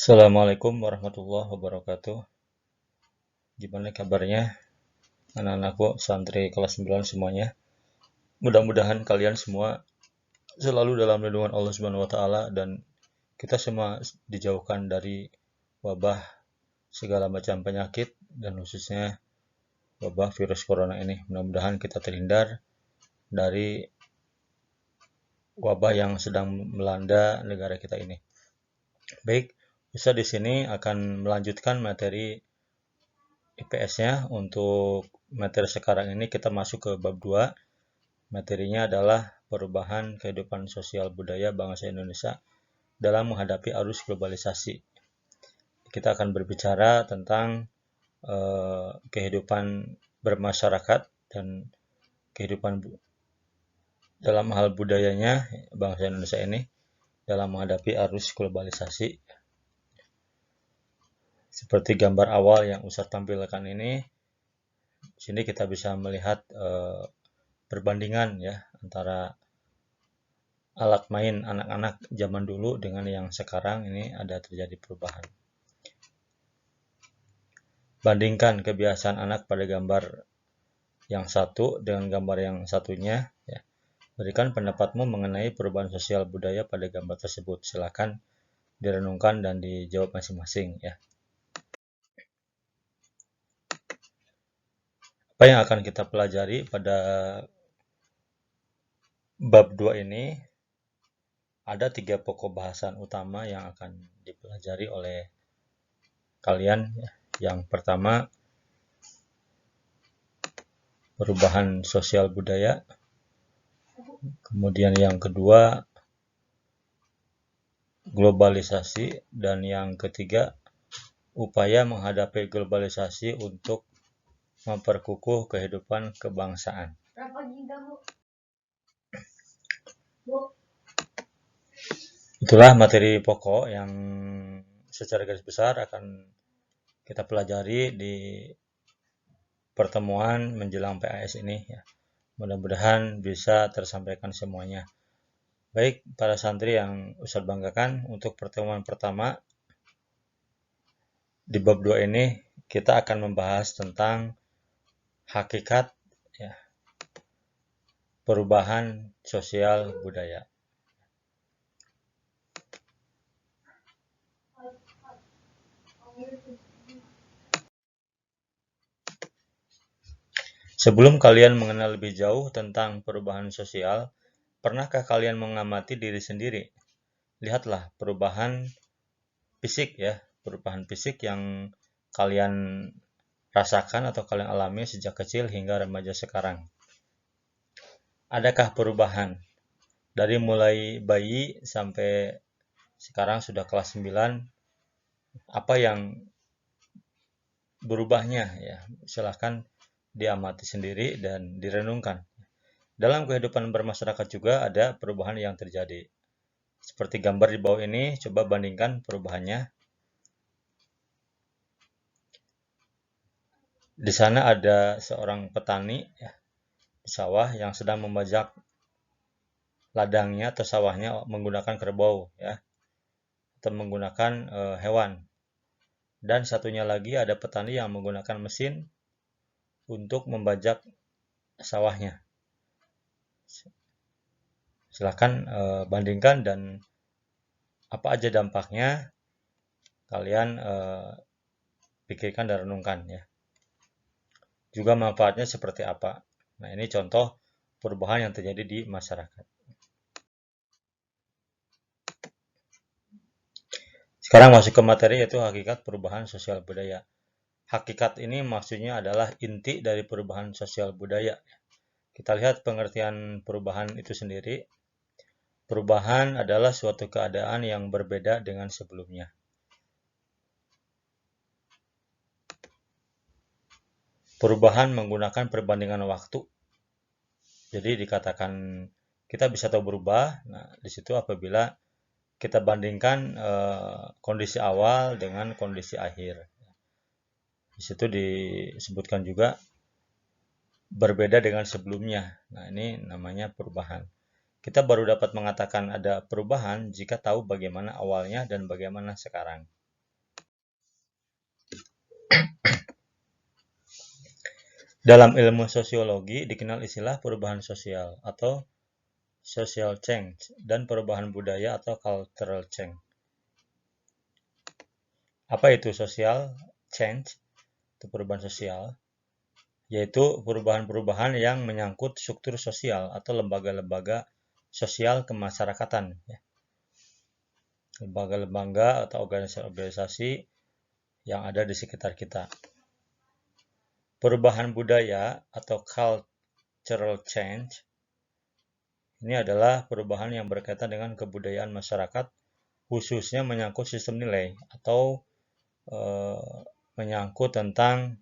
Assalamualaikum warahmatullahi wabarakatuh. Gimana kabarnya anak-anakku santri kelas 9 semuanya? Mudah-mudahan kalian semua selalu dalam lindungan Allah Subhanahu wa taala dan kita semua dijauhkan dari wabah segala macam penyakit dan khususnya wabah virus corona ini. Mudah-mudahan kita terhindar dari wabah yang sedang melanda negara kita ini. Baik, Ustaz di sini akan melanjutkan materi IPS-nya. Untuk materi sekarang ini kita masuk ke bab 2. Materinya adalah perubahan kehidupan sosial budaya bangsa Indonesia dalam menghadapi arus globalisasi. Kita akan berbicara tentang kehidupan bermasyarakat dan kehidupan dalam hal budayanya bangsa Indonesia ini dalam menghadapi arus globalisasi. Seperti gambar awal yang Ustaz tampilkan ini, di sini kita bisa melihat perbandingan ya antara alat main anak-anak zaman dulu dengan yang sekarang. Ini ada terjadi perubahan. Bandingkan kebiasaan anak pada gambar yang satu dengan gambar yang satunya ya. Berikan pendapatmu mengenai perubahan sosial budaya pada gambar tersebut. Silakan direnungkan dan dijawab masing-masing ya. Apa yang akan kita pelajari pada bab 2 ini? Ada 3 pokok bahasan utama yang akan dipelajari oleh kalian. Yang pertama, perubahan sosial budaya. Kemudian yang kedua, globalisasi. Dan yang ketiga, upaya menghadapi globalisasi untuk memperkukuh kehidupan kebangsaan. Itulah materi pokok yang secara garis besar akan kita pelajari di pertemuan menjelang PAS ini ya. Mudah-mudahan bisa tersampaikan semuanya. Baik, para santri yang Ustaz banggakan, untuk pertemuan pertama di bab 2 ini kita akan membahas tentang hakikat ya, perubahan sosial budaya. Sebelum kalian mengenal lebih jauh tentang perubahan sosial, pernahkah kalian mengamati diri sendiri? Lihatlah perubahan fisik ya, perubahan fisik yang kalian rasakan atau kalian alami sejak kecil hingga remaja sekarang. Adakah perubahan dari mulai bayi sampai sekarang sudah kelas 9? Apa yang berubahnya ya? Silahkan diamati sendiri dan direnungkan. Dalam kehidupan bermasyarakat juga ada perubahan yang terjadi. Seperti gambar di bawah ini, coba bandingkan perubahannya. Di sana ada seorang petani ya, di sawah yang sedang membajak ladangnya atau sawahnya menggunakan kerbau ya, atau menggunakan hewan. Dan satunya lagi ada petani yang menggunakan mesin untuk membajak sawahnya. Silahkan bandingkan dan apa aja dampaknya kalian pikirkan dan renungkan ya. Juga manfaatnya seperti apa. Nah, ini contoh perubahan yang terjadi di masyarakat. Sekarang masuk ke materi, yaitu hakikat perubahan sosial budaya. Hakikat ini maksudnya adalah inti dari perubahan sosial budaya. Kita lihat pengertian perubahan itu sendiri. Perubahan adalah suatu keadaan yang berbeda dengan sebelumnya. Perubahan menggunakan perbandingan waktu. Jadi dikatakan kita bisa tahu berubah. Nah, di situ apabila kita bandingkan kondisi awal dengan kondisi akhir. Di situ disebutkan juga berbeda dengan sebelumnya. Nah, ini namanya perubahan. Kita baru dapat mengatakan ada perubahan jika tahu bagaimana awalnya dan bagaimana sekarang. Dalam ilmu sosiologi dikenal istilah perubahan sosial atau social change dan perubahan budaya atau cultural change. Apa itu social change? Itu perubahan sosial, yaitu perubahan-perubahan yang menyangkut struktur sosial atau lembaga-lembaga sosial kemasyarakatan. Lembaga-lembaga atau organisasi-organisasi yang ada di sekitar kita. Perubahan budaya atau cultural change ini adalah perubahan yang berkaitan dengan kebudayaan masyarakat, khususnya menyangkut sistem nilai atau menyangkut tentang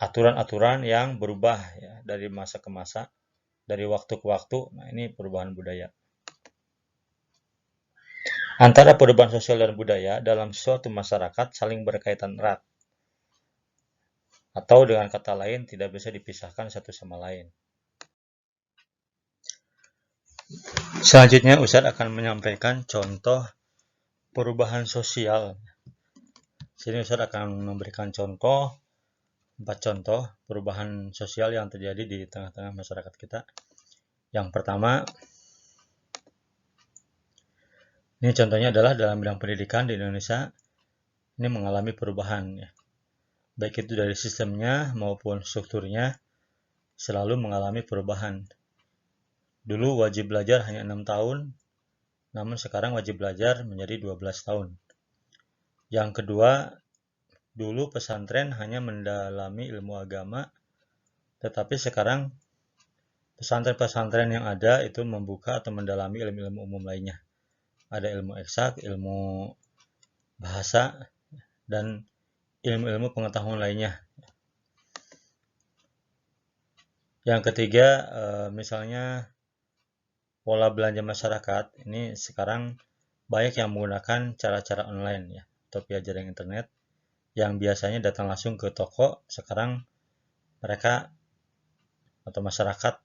aturan-aturan yang berubah ya, dari masa ke masa, dari waktu ke waktu. Nah, ini perubahan budaya. Antara perubahan sosial dan budaya dalam suatu masyarakat saling berkaitan erat. Atau dengan kata lain tidak bisa dipisahkan satu sama lain. Selanjutnya Ustadz akan menyampaikan contoh perubahan sosial. Sini Ustadz akan memberikan contoh 4 contoh perubahan sosial yang terjadi di tengah-tengah masyarakat kita. Yang pertama, ini contohnya adalah dalam bidang pendidikan di Indonesia, ini mengalami perubahan ya. Baik itu dari sistemnya maupun strukturnya selalu mengalami perubahan. Dulu wajib belajar hanya 6 tahun, namun sekarang wajib belajar menjadi 12 tahun. Yang kedua, dulu pesantren hanya mendalami ilmu agama, tetapi sekarang pesantren-pesantren yang ada itu membuka atau mendalami ilmu-ilmu umum lainnya. Ada ilmu eksak, ilmu bahasa, dan ilmu-ilmu pengetahuan lainnya. Yang ketiga, misalnya pola belanja masyarakat, ini sekarang banyak yang menggunakan cara-cara online ya, atau via jaringan internet, yang biasanya datang langsung ke toko, sekarang mereka atau masyarakat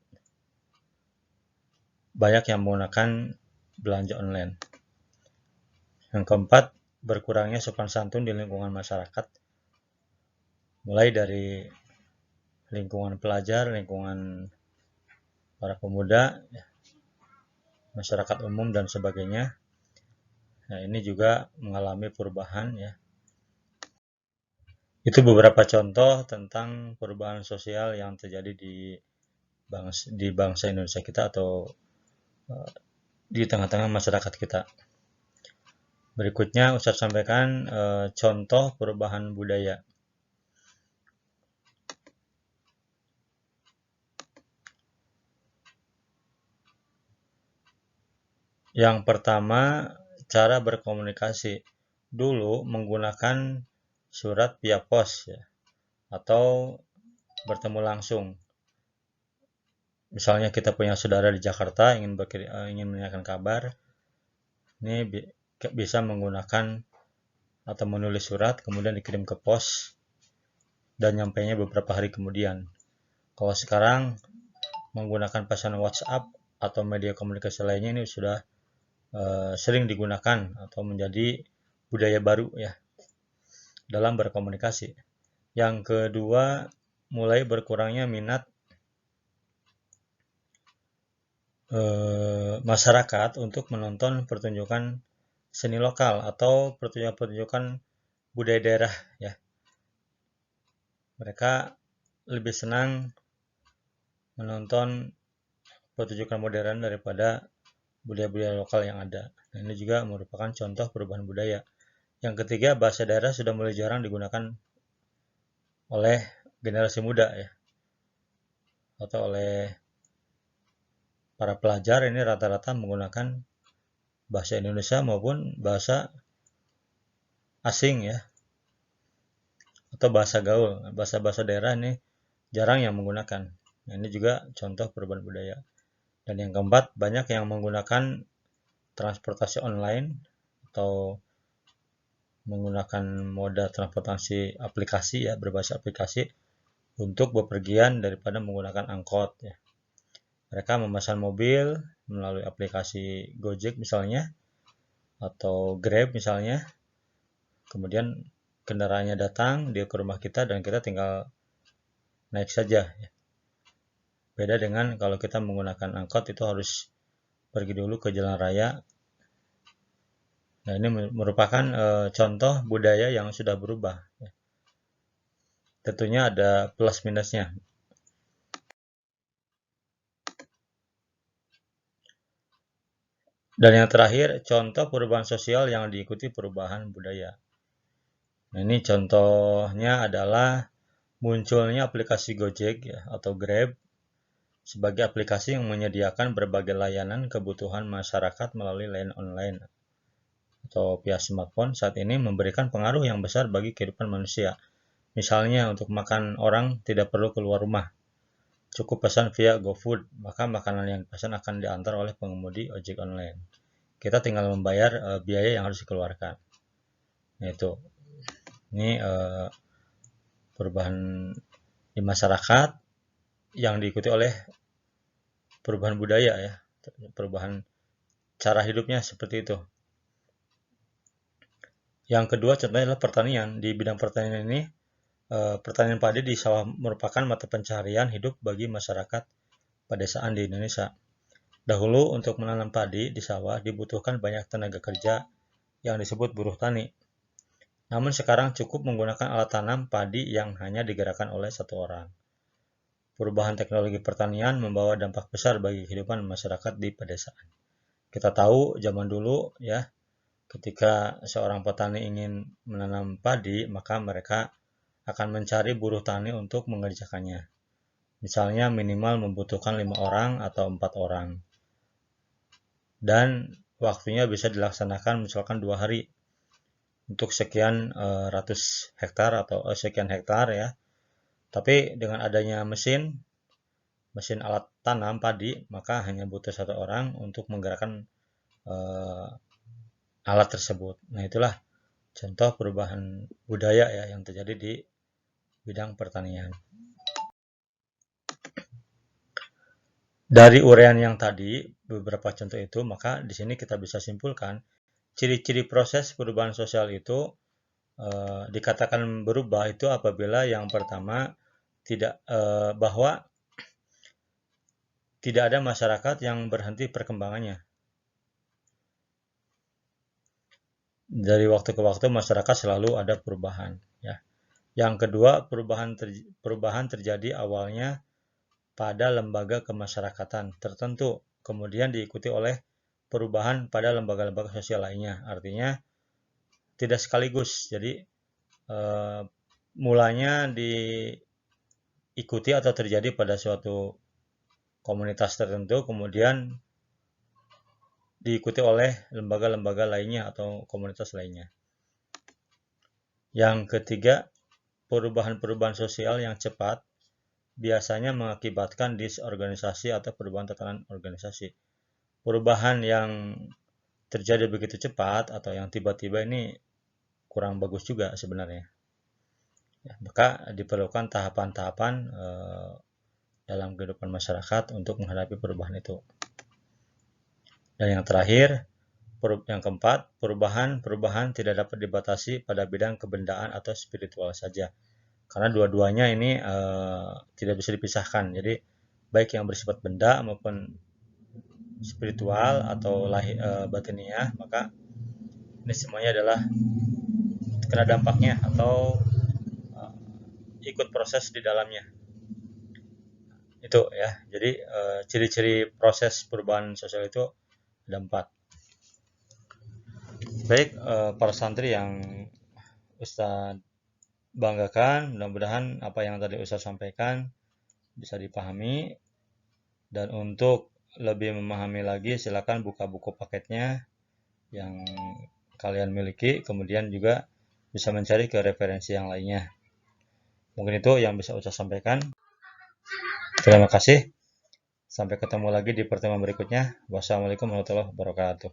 banyak yang menggunakan belanja online. Yang keempat, berkurangnya sopan santun di lingkungan masyarakat, mulai dari lingkungan pelajar, lingkungan para pemuda, masyarakat umum dan sebagainya. Nah, ini juga mengalami perubahan ya. Itu beberapa contoh tentang perubahan sosial yang terjadi di bangsa Indonesia kita atau di tengah-tengah masyarakat kita. Berikutnya Ustaz sampaikan contoh perubahan budaya. Yang pertama, cara berkomunikasi. Dulu menggunakan surat via pos ya, atau bertemu langsung. Misalnya kita punya saudara di Jakarta ingin menanyakan kabar, ini bisa menggunakan atau menulis surat kemudian dikirim ke pos dan nyampainya beberapa hari kemudian. Kalau sekarang menggunakan pesan WhatsApp atau media komunikasi lainnya ini sudah sering digunakan atau menjadi budaya baru ya dalam berkomunikasi. Yang kedua, mulai berkurangnya minat masyarakat untuk menonton pertunjukan seni lokal atau pertunjukan budaya daerah ya. Mereka lebih senang menonton pertunjukan modern daripada budaya-budaya lokal yang ada. Nah, ini juga merupakan contoh perubahan budaya. Yang ketiga, bahasa daerah sudah mulai jarang digunakan oleh generasi muda ya, atau oleh para pelajar. Ini rata-rata menggunakan bahasa Indonesia maupun bahasa asing ya, atau bahasa gaul. Bahasa-bahasa daerah ini jarang yang menggunakan. Nah, ini juga contoh perubahan budaya. Dan yang keempat, banyak yang menggunakan transportasi online atau menggunakan moda transportasi aplikasi ya, berbasis aplikasi untuk bepergian daripada menggunakan angkot ya. Mereka memesan mobil melalui aplikasi Gojek misalnya atau Grab misalnya. Kemudian kendaraannya datang dia ke rumah kita dan kita tinggal naik saja. Beda dengan kalau kita menggunakan angkot itu harus pergi dulu ke jalan raya. Nah, ini merupakan contoh budaya yang sudah berubah. Tentunya ada plus minusnya. Dan yang terakhir, contoh perubahan sosial yang diikuti perubahan budaya. Nah, ini contohnya adalah munculnya aplikasi Gojek ya, atau Grab sebagai aplikasi yang menyediakan berbagai layanan kebutuhan masyarakat melalui layanan online atau via smartphone saat ini memberikan pengaruh yang besar bagi kehidupan manusia. Misalnya untuk makan orang tidak perlu keluar rumah. Cukup pesan via GoFood, maka makanan yang dipesan akan diantar oleh pengemudi ojek online. Kita tinggal membayar biaya yang harus dikeluarkan. Nah, itu. Ini perubahan di masyarakat yang diikuti oleh perubahan budaya ya, perubahan cara hidupnya seperti itu. Yang kedua contohnya adalah pertanian. Di bidang pertanian ini, pertanian padi di sawah merupakan mata pencaharian hidup bagi masyarakat pedesaan di Indonesia. Dahulu untuk menanam padi di sawah dibutuhkan banyak tenaga kerja yang disebut buruh tani. Namun sekarang cukup menggunakan alat tanam padi yang hanya digerakkan oleh satu orang. Perubahan teknologi pertanian membawa dampak besar bagi kehidupan masyarakat di pedesaan. Kita tahu zaman dulu ya, ketika seorang petani ingin menanam padi, maka mereka akan mencari buruh tani untuk mengerjakannya. Misalnya minimal membutuhkan 5 orang atau 4 orang. Dan waktunya bisa dilaksanakan misalkan 2 hari untuk sekian ratus hektar atau sekian hektar ya. Tapi dengan adanya mesin alat tanam padi, maka hanya butuh 1 orang untuk menggerakkan alat tersebut. Nah, itulah contoh perubahan budaya ya yang terjadi di bidang pertanian. Dari uraian yang tadi, beberapa contoh itu, maka di sini kita bisa simpulkan ciri-ciri proses perubahan sosial itu dikatakan berubah itu apabila yang pertama bahwa tidak ada masyarakat yang berhenti perkembangannya. Dari waktu ke waktu masyarakat selalu ada perubahan. Ya. Yang kedua, perubahan terjadi awalnya pada lembaga kemasyarakatan tertentu, kemudian diikuti oleh perubahan pada lembaga-lembaga sosial lainnya. Artinya tidak sekaligus. Jadi mulanya diikuti atau terjadi pada suatu komunitas tertentu, kemudian diikuti oleh lembaga-lembaga lainnya atau komunitas lainnya. Yang ketiga, perubahan-perubahan sosial yang cepat biasanya mengakibatkan disorganisasi atau perubahan tatanan organisasi. Perubahan yang terjadi begitu cepat atau yang tiba-tiba ini kurang bagus juga sebenarnya. Ya, maka diperlukan tahapan-tahapan dalam kehidupan masyarakat untuk menghadapi perubahan itu. Dan yang terakhir, yang keempat, perubahan tidak dapat dibatasi pada bidang kebendaan atau spiritual saja. Karena dua-duanya ini tidak bisa dipisahkan. Jadi baik yang bersifat benda maupun spiritual atau batiniah, maka ini semuanya adalah kena dampaknya atau ikut proses di dalamnya. Itu ya. Jadi ciri-ciri proses perubahan sosial itu ada 4. Baik, para santri yang Ustadz banggakan, mudah-mudahan apa yang tadi Ustadz sampaikan bisa dipahami. Dan untuk lebih memahami lagi, silakan buka buku paketnya yang kalian miliki, kemudian juga bisa mencari ke referensi yang lainnya. Mungkin itu yang bisa Ustadz sampaikan. Terima kasih. Sampai ketemu lagi di pertemuan berikutnya. Wassalamualaikum warahmatullahi wabarakatuh.